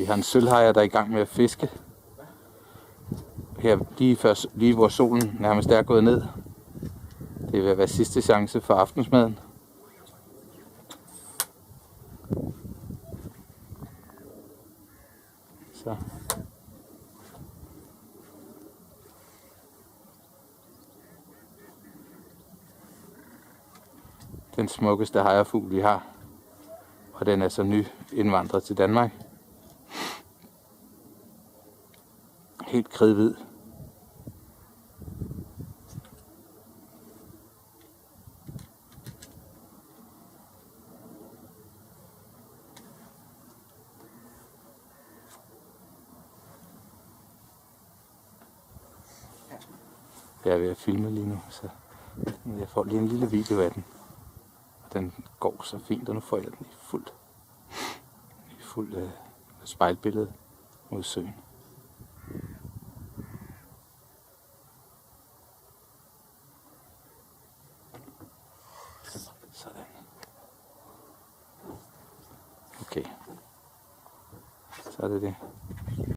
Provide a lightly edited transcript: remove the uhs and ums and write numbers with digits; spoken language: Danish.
Vi har en sølvhajer, der er i gang med at fiske. Her lige hvor solen nærmest er gået ned. Det vil være sidste chance for aftensmaden. Så. Den smukkeste hejrefugl vi har. Og den er så ny indvandret til Danmark. Helt kridhvid. Jeg er ved at filme lige nu, så jeg får lige en lille video af den. Og den går så fint, og nu får jeg den i fuld spejlbillede mod søen. Sådan. Okay. Så er det det.